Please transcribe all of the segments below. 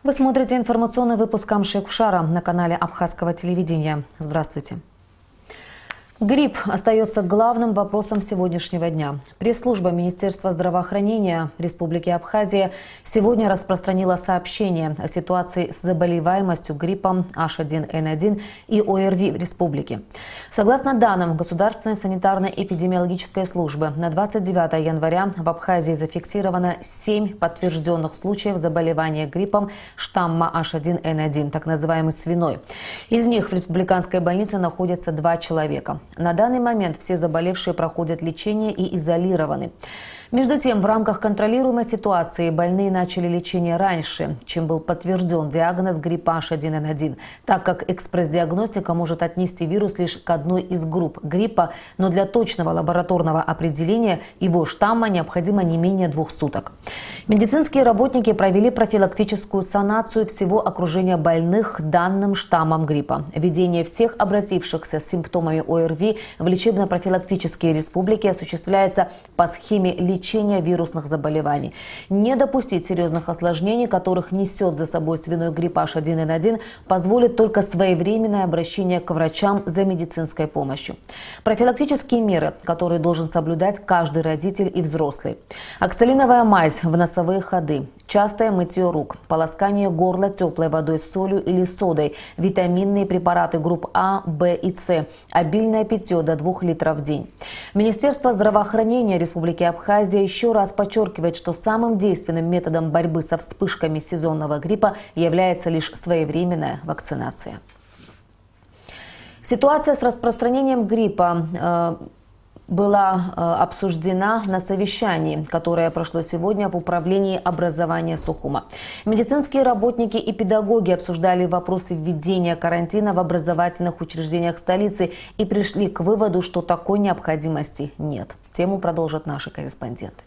Вы смотрите информационный выпуск Амшек-Пшара на канале Абхазского телевидения. Здравствуйте. Грипп остается главным вопросом сегодняшнего дня. Пресс-служба Министерства здравоохранения Республики Абхазия сегодня распространила сообщение о ситуации с заболеваемостью гриппом H1N1 и ОРВИ в республике. Согласно данным Государственной санитарно-эпидемиологической службы, на 29 января в Абхазии зафиксировано 7 подтвержденных случаев заболевания гриппом штамма H1N1, так называемый свиной. Из них в республиканской больнице находятся 2 человека. На данный момент все заболевшие проходят лечение и изолированы. Между тем, в рамках контролируемой ситуации больные начали лечение раньше, чем был подтвержден диагноз гриппа H1N1, так как экспресс-диагностика может отнести вирус лишь к одной из групп гриппа, но для точного лабораторного определения его штамма необходимо не менее 2 суток. Медицинские работники провели профилактическую санацию всего окружения больных данным штаммом гриппа. Введение всех обратившихся с симптомами ОРВИ в лечебно-профилактические республики осуществляется по схеме лечения вирусных заболеваний. Не допустить серьезных осложнений, которых несет за собой свиной грипп H1N1, позволит только своевременное обращение к врачам за медицинской помощью. Профилактические меры, которые должен соблюдать каждый родитель и взрослый. Оксалиновая мазь в носовые ходы, частое мытье рук, полоскание горла теплой водой с солью или содой, витаминные препараты групп А, Б и С, обильное питье до 2 литров в день. Министерство здравоохранения Республики Абхазия еще раз подчеркивает, что самым действенным методом борьбы со вспышками сезонного гриппа является лишь своевременная вакцинация. Ситуация с распространением гриппа была обсуждена на совещании, которое прошло сегодня в управлении образования Сухума. Медицинские работники и педагоги обсуждали вопросы введения карантина в образовательных учреждениях столицы и пришли к выводу, что такой необходимости нет. Тему продолжат наши корреспонденты.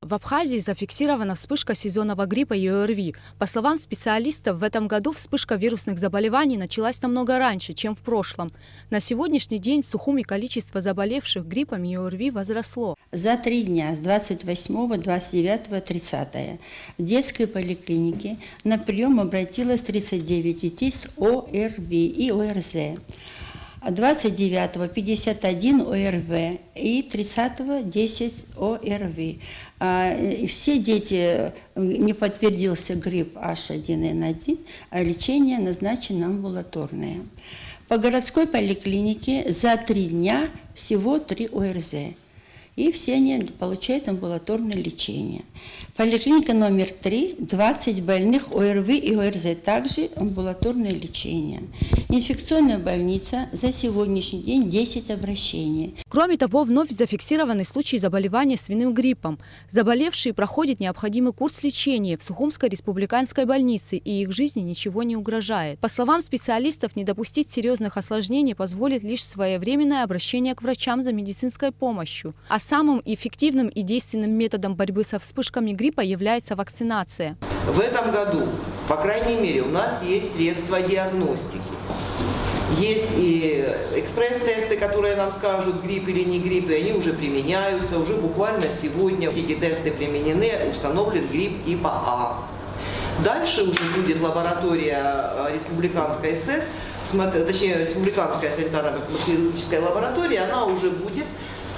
В Абхазии зафиксирована вспышка сезонного гриппа и ОРВИ. По словам специалистов, в этом году вспышка вирусных заболеваний началась намного раньше, чем в прошлом. На сегодняшний день в Сухуме количество заболевших гриппом и ОРВИ возросло. За 3 дня, с 28, 29, 30, в детской поликлинике на прием обратилось 39 детей с ОРВИ и ОРЗ. 29-го 51 ОРВ и 30-го 10 ОРВИ. И все дети, не подтвердился грипп H1N1, а лечение назначено амбулаторное. По городской поликлинике за 3 дня всего 3 ОРЗ. И все они получают амбулаторное лечение. Поликлиника номер 3, 20 больных ОРВИ и ОРЗ, также амбулаторное лечение. Инфекционная больница, за сегодняшний день 10 обращений. Кроме того, вновь зафиксированы случаи заболевания свиным гриппом. Заболевшие проходят необходимый курс лечения в Сухумской республиканской больнице, и их жизни ничего не угрожает. По словам специалистов, не допустить серьезных осложнений позволит лишь своевременное обращение к врачам за медицинской помощью. А самым эффективным и действенным методом борьбы со вспышками гриппа является вакцинация. В этом году, по крайней мере, у нас есть средства диагностики. Есть и экспресс-тесты, которые нам скажут, грипп или не грипп, и они уже применяются. Уже буквально сегодня эти тесты применены, установлен грипп типа А. Дальше уже будет лаборатория республиканской СС, точнее, республиканская санитарно-эпидемиологическая лаборатория, она уже будет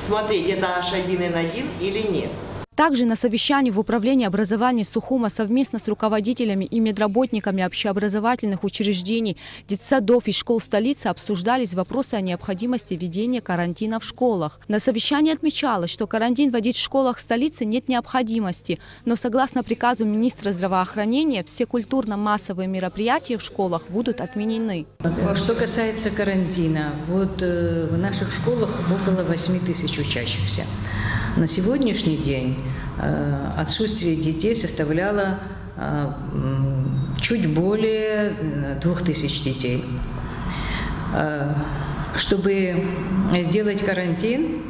смотреть, это H1N1 или нет. Также на совещании в управлении образования Сухума совместно с руководителями и медработниками общеобразовательных учреждений, детсадов и школ столицы обсуждались вопросы о необходимости введения карантина в школах. На совещании отмечалось, что карантин вводить в школах столицы нет необходимости, но согласно приказу министра здравоохранения все культурно-массовые мероприятия в школах будут отменены. Что касается карантина, вот в наших школах около 8 тысяч учащихся. На сегодняшний день отсутствие детей составляло чуть более 2000 детей. Чтобы сделать карантин,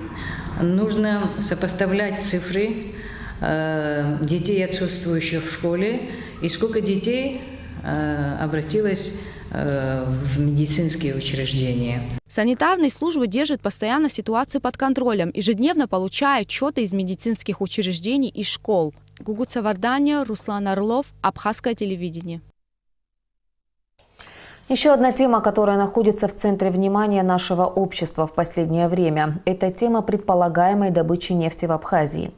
нужно сопоставлять цифры детей, отсутствующих в школе, и сколько детей обратилось в медицинские учреждения. Санитарные службы держат постоянно ситуацию под контролем, ежедневно получая отчеты из медицинских учреждений и школ. Гугут Савардания, Руслан Орлов, Абхазское телевидение. Еще одна тема, которая находится в центре внимания нашего общества в последнее время – это тема предполагаемой добычи нефти в Абхазии.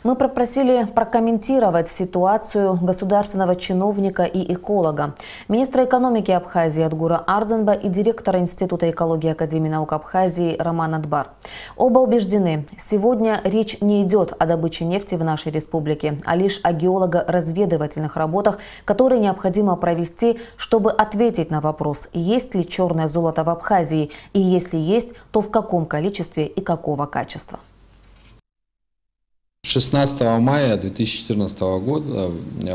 Мы попросили прокомментировать ситуацию государственного чиновника и эколога, министра экономики Абхазии Адгура Ардзенба и директора Института экологии Академии наук Абхазии Романа Дбар. Оба убеждены, сегодня речь не идет о добыче нефти в нашей республике, а лишь о геолого-разведывательных работах, которые необходимо провести, чтобы ответить на вопрос, есть ли черное золото в Абхазии, и если есть, то в каком количестве и какого качества. 16 мая 2014 года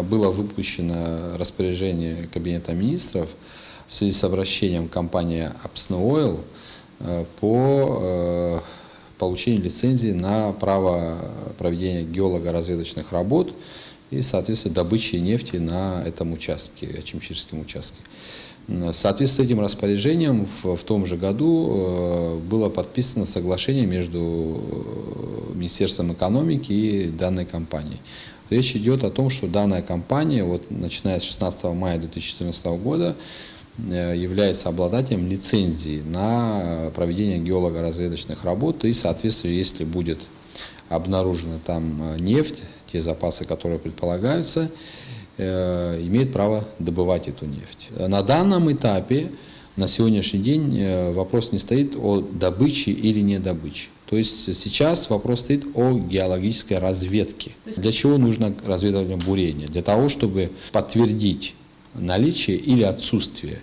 было выпущено распоряжение Кабинета министров в связи с обращением компании Апснойл по получению лицензии на право проведения геолого-разведочных работ и, соответственно, добычи нефти на этом участке, Ачимчирском участке. В соответствии с этим распоряжением в том же году было подписано соглашение между Министерством экономики и данной компанией. Речь идет о том, что данная компания, начиная с 16 мая 2014 года, является обладателем лицензии на проведение геолого-разведочных работ, и, соответственно, если будет обнаружена там нефть, те запасы, которые предполагаются, имеет право добывать эту нефть. На данном этапе, на сегодняшний день, вопрос не стоит о добыче или не добыче. То есть сейчас вопрос стоит о геологической разведке. Для чего нужно разведывательное бурение? Для того, чтобы подтвердить наличие или отсутствие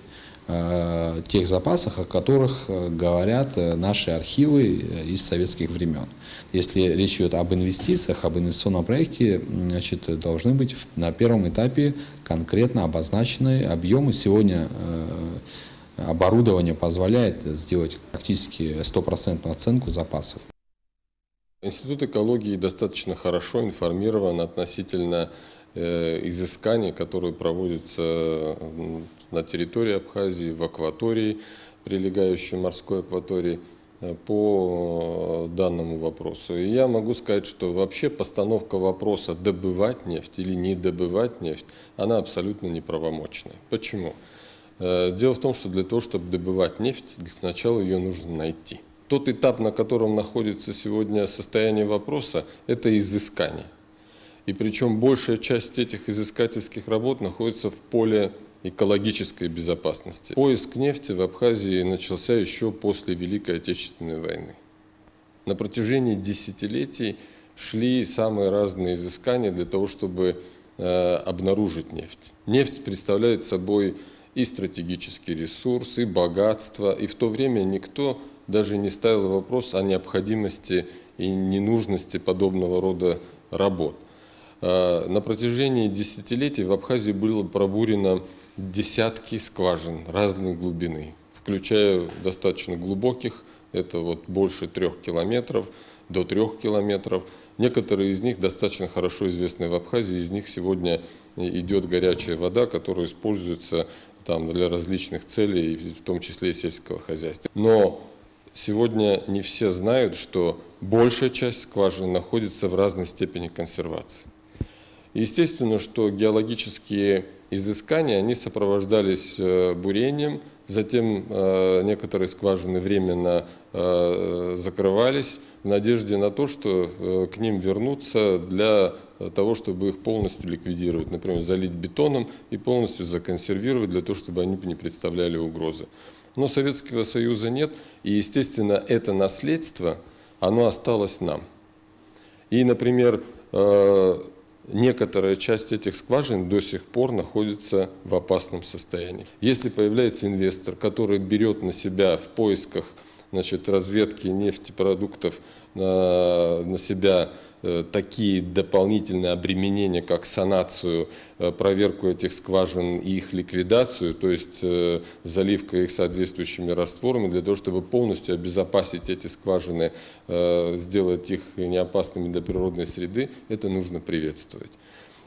тех запасов, о которых говорят наши архивы из советских времен. Если речь идет об инвестициях, об инвестиционном проекте, значит, должны быть на первом этапе конкретно обозначены объемы. Сегодня оборудование позволяет сделать практически 100% оценку запасов. Институт экологии достаточно хорошо информирован относительно изысканий, которые проводятся на территории Абхазии, в акватории, прилегающей морской акватории, по данному вопросу. И я могу сказать, что вообще постановка вопроса добывать нефть или не добывать нефть, она абсолютно неправомочная. Почему? Дело в том, что для того, чтобы добывать нефть, сначала ее нужно найти. Тот этап, на котором находится сегодня состояние вопроса, это изыскание. И причем большая часть этих изыскательских работ находится в поле экологической безопасности. Поиск нефти в Абхазии начался еще после Великой Отечественной войны. На протяжении десятилетий шли самые разные изыскания для того, чтобы обнаружить нефть. Нефть представляет собой и стратегический ресурс, и богатство, и в то время никто даже не ставил вопрос о необходимости и ненужности подобного рода работ. На протяжении десятилетий в Абхазии было пробурено десятки скважин разной глубины, включая достаточно глубоких, это больше 3 километров, до 3 километров. Некоторые из них достаточно хорошо известны в Абхазии, из них сегодня идет горячая вода, которая используется там для различных целей, в том числе и сельского хозяйства. Но сегодня не все знают, что большая часть скважин находится в разной степени консервации. Естественно, что геологические изыскания, они сопровождались бурением, затем некоторые скважины временно закрывались в надежде на то, что к ним вернутся для того, чтобы их полностью ликвидировать, например, залить бетоном и полностью законсервировать для того, чтобы они не представляли угрозы. Но Советского Союза нет, и, естественно, это наследство, оно осталось нам. И, например, некоторая часть этих скважин до сих пор находится в опасном состоянии. Если появляется инвестор, который берет на себя в поисках, разведки нефтепродуктов на себя такие дополнительные обременения, как санацию, проверку этих скважин и их ликвидацию, то есть заливка их соответствующими растворами, для того, чтобы полностью обезопасить эти скважины, сделать их неопасными для природной среды, это нужно приветствовать.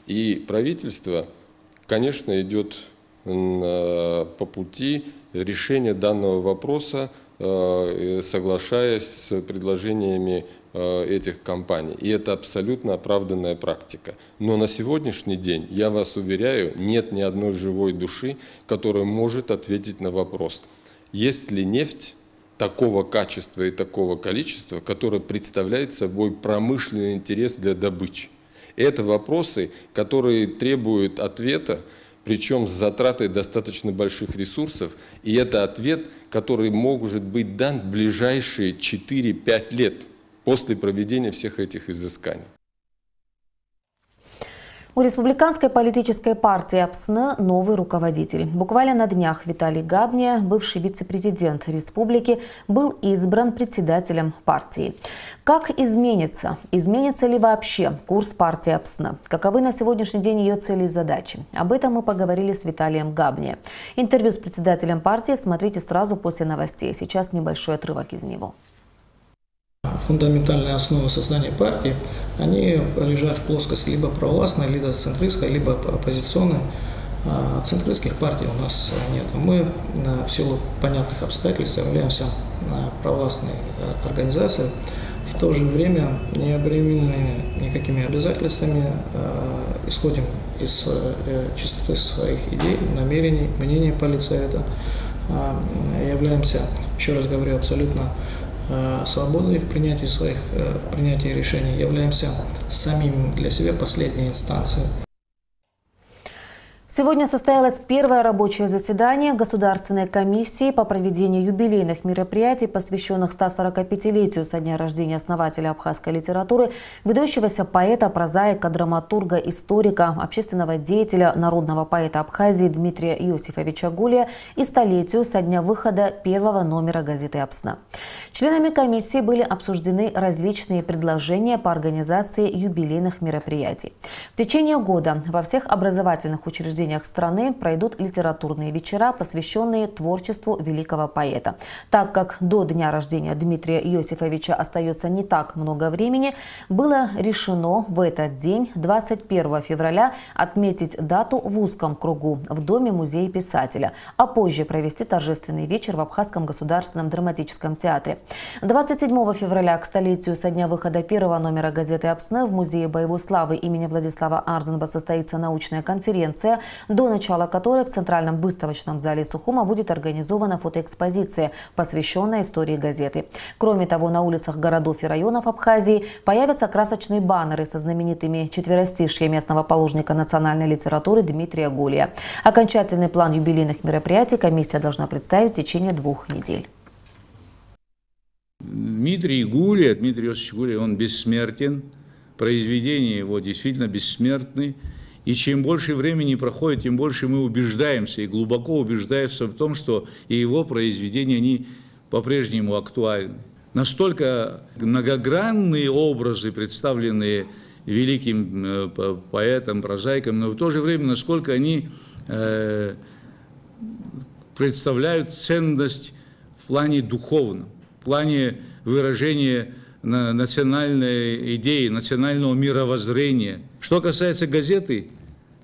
И правительство, конечно, идет по пути решения данного вопроса, соглашаясь с предложениями этих компаний. И это абсолютно оправданная практика. Но на сегодняшний день, я вас уверяю, нет ни одной живой души, которая может ответить на вопрос, есть ли нефть такого качества и такого количества, которое представляет собой промышленный интерес для добычи. Это вопросы, которые требуют ответа, причем с затратой достаточно больших ресурсов. И это ответ, который может быть дан в ближайшие 4-5 лет после проведения всех этих изысканий. У республиканской политической партии АПСН новый руководитель. Буквально на днях Виталий Габния, бывший вице-президент республики, был избран председателем партии. Как изменится? Изменится ли вообще курс партии АПСН? Каковы на сегодняшний день ее цели и задачи? Об этом мы поговорили с Виталием Габния. Интервью с председателем партии смотрите сразу после новостей. Сейчас небольшой отрывок из него. Фундаментальные основы создания партии, они лежат в плоскости либо провластной, либо центристской, либо оппозиционной. Центристских партий у нас нет. Мы в силу понятных обстоятельств являемся провластной организацией, в то же время не обременены никакими обязательствами, исходим из чистоты своих идей, намерений, мнений политсовета, являемся, еще раз говорю, абсолютно свободны в принятии решений, являемся самим для себя последней инстанцией. Сегодня состоялось первое рабочее заседание Государственной комиссии по проведению юбилейных мероприятий, посвященных 145-летию со дня рождения основателя абхазской литературы, выдающегося поэта, прозаика, драматурга, историка, общественного деятеля, народного поэта Абхазии Дмитрия Иосифовича Гулия и столетию со дня выхода первого номера газеты «АПСНА». Членами комиссии были обсуждены различные предложения по организации юбилейных мероприятий. В течение года во всех образовательных учреждениях страны пройдут литературные вечера, посвященные творчеству великого поэта. Так как до дня рождения Дмитрия Иосифовича остается не так много времени, было решено в этот день, 21 февраля, отметить дату в узком кругу в Доме музея писателя, а позже провести торжественный вечер в Абхазском государственном драматическом театре. 27 февраля, к столетию со дня выхода первого номера газеты «АПСНА», в Музее боевой славы имени Владислава Арзенба состоится научная конференция, до начала которой в Центральном выставочном зале Сухума будет организована фотоэкспозиция, посвященная истории газеты. Кроме того, на улицах городов и районов Абхазии появятся красочные баннеры со знаменитыми четверостишьями основоположника национальной литературы Дмитрия Гулия. Окончательный план юбилейных мероприятий комиссия должна представить в течение 2 недель. Дмитрий Иосифович Гулия, он бессмертен, произведения его действительно бессмертны. И чем больше времени проходит, тем больше мы убеждаемся и глубоко убеждаемся в том, что и его произведения, они по-прежнему актуальны. Настолько многогранные образы, представленные великим поэтом, прозаиком, но в то же время, насколько они представляют ценность в плане духовном, в плане выражения национальной идеи, национального мировоззрения. Что касается газеты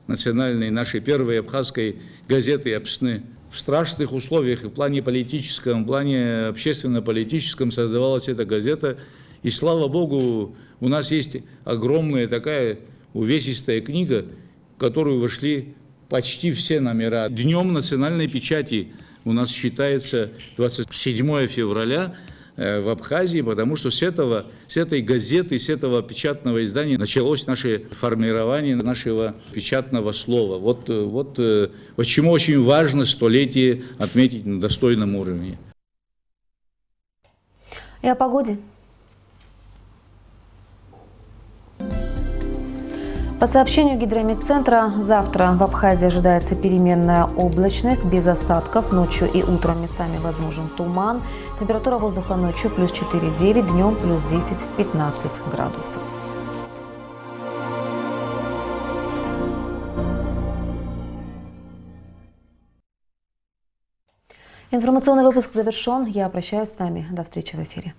национальной, нашей первой абхазской газеты «АПСНА», в страшных условиях и в плане политическом, в плане общественно-политическом создавалась эта газета. И слава Богу, у нас есть огромная такая увесистая книга, в которую вошли почти все номера. Днем национальной печати у нас считается 27 февраля в Абхазии, потому что с этой газеты, с этого печатного издания началось наше формирование нашего печатного слова. Вот почему очень важно столетие отметить на достойном уровне. И о погоде. По сообщению Гидрометцентра, завтра в Абхазии ожидается переменная облачность, без осадков. Ночью и утром местами возможен туман. Температура воздуха ночью плюс 4,9, днем плюс 10-15 градусов. Информационный выпуск завершен. Я прощаюсь с вами. До встречи в эфире.